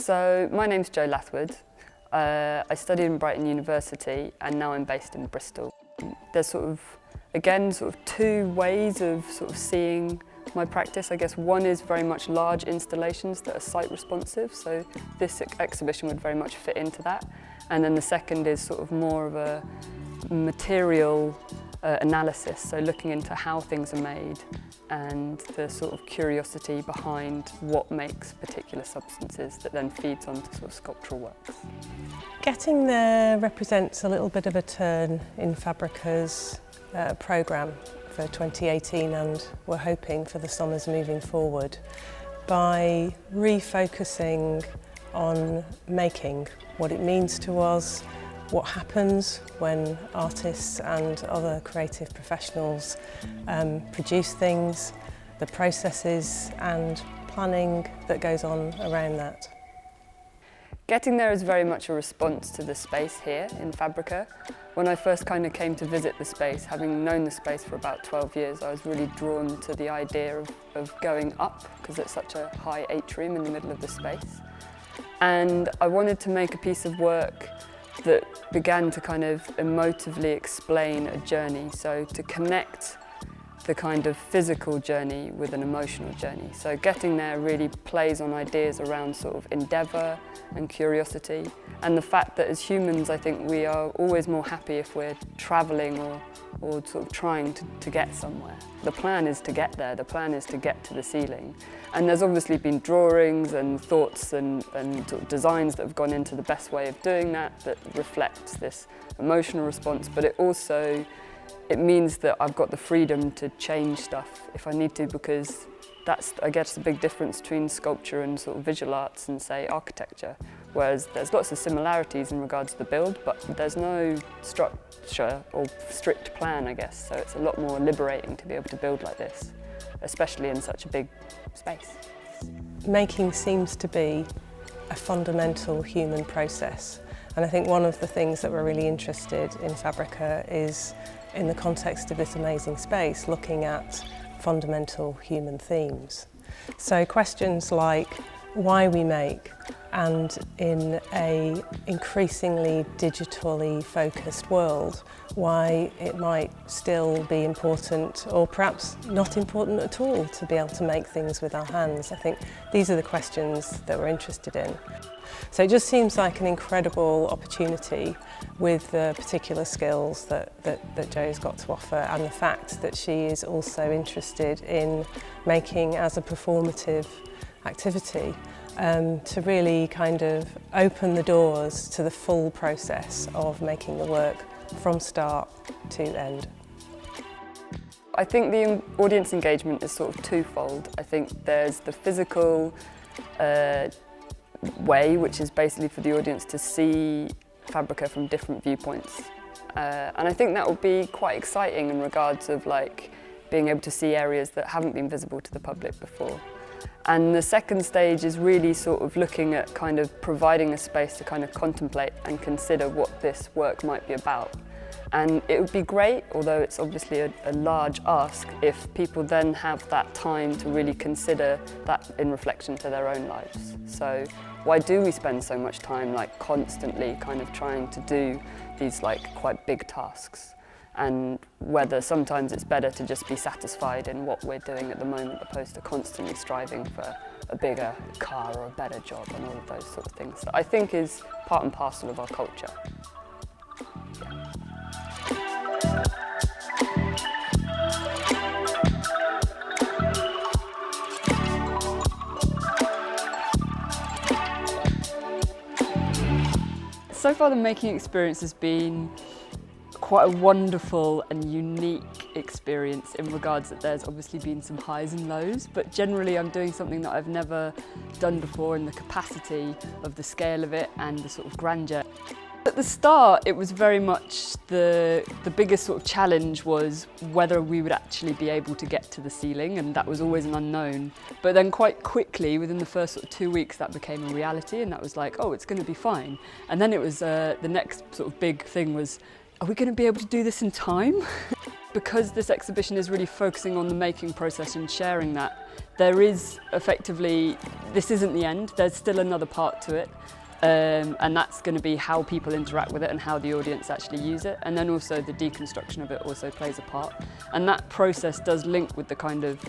So my name's Jo Lathwood. I studied in Brighton University and now I'm based in Bristol. There's again, two ways of seeing my practice. I guess one is very much large installations that are site responsive, so this exhibition would very much fit into that. And then the second is more of a material analysis, so looking into how things are made and the curiosity behind what makes particular substances that then feeds onto sculptural works. Getting there represents a little bit of a turn in Fabrica's programme for 2018, and we're hoping for the summers moving forward by refocusing on making, what it means to us, what happens when artists and other creative professionals produce things, the processes and planning that goes on around that. Getting there is very much a response to the space here in Fabrica. When I first came to visit the space, having known the space for about 12 years, I was really drawn to the idea of going up, because it's such a high atrium in the middle of the space. And I wanted to make a piece of work that began to emotively explain a journey, so to connect the physical journey with an emotional journey. So getting there really plays on ideas around endeavour and curiosity, and the fact that as humans I think we are always more happy if we're travelling or trying to get somewhere. The plan is to get there, the plan is to get to the ceiling. And there's obviously been drawings and thoughts and designs that have gone into the best way of doing that reflects this emotional response, but it means that I've got the freedom to change stuff if I need to, because that's, I guess, the big difference between sculpture and visual arts and, say, architecture. Whereas there's lots of similarities in regards to the build, but there's no structure or strict plan, I guess. So it's a lot more liberating to be able to build like this, especially in such a big space. Making seems to be a fundamental human process. And I think one of the things that we're really interested in Fabrica is, in the context of this amazing space, looking at fundamental human themes. So questions like why we make, and in an increasingly digitally focused world, why it might still be important, or perhaps not important at all, to be able to make things with our hands. I think these are the questions that we're interested in. So it just seems like an incredible opportunity with the particular skills that Jo's got to offer, and the fact that she is also interested in making as a performative activity, to really open the doors to the full process of making the work from start to end. I think the audience engagement is twofold. I think there's the physical way, which is basically for the audience to see Fabrica from different viewpoints. And I think that will be quite exciting in regards of being able to see areas that haven't been visible to the public before. And the second stage is really looking at providing a space to contemplate and consider what this work might be about. And it would be great, although it's obviously a large ask, if people then have that time to really consider that in reflection to their own lives. So why do we spend so much time constantly trying to do these quite big tasks? And whether sometimes it's better to just be satisfied in what we're doing at the moment, opposed to constantly striving for a bigger car or a better job and all of those things that I think is part and parcel of our culture. Yeah. So far the making experience has been quite a wonderful and unique experience in regards that there's obviously been some highs and lows, but generally I'm doing something that I've never done before in the capacity of the scale of it and the grandeur. At the start, it was very much the biggest challenge was whether we would actually be able to get to the ceiling, and that was always an unknown. But then quite quickly, within the first 2 weeks, that became a reality, and that was oh, it's going to be fine. And then it was the next big thing was, are we going to be able to do this in time? because this exhibition is really focusing on the making process and sharing that, there is effectively, this isn't the end, there's still another part to it. And that's going to be how people interact with it and how the audience actually use it. And then also the deconstruction of it also plays a part. And that process does link with the kind of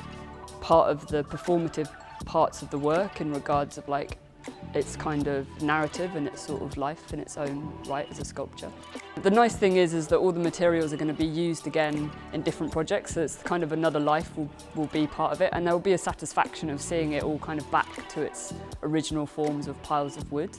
part of the performative parts of the work in regards of like its kind of narrative and its sort of life in its own right as a sculpture. The nice thing is that all the materials are going to be used again in different projects, so it's kind of another life will be part of it, and there will be a satisfaction of seeing it all kind of back to its original forms of piles of wood.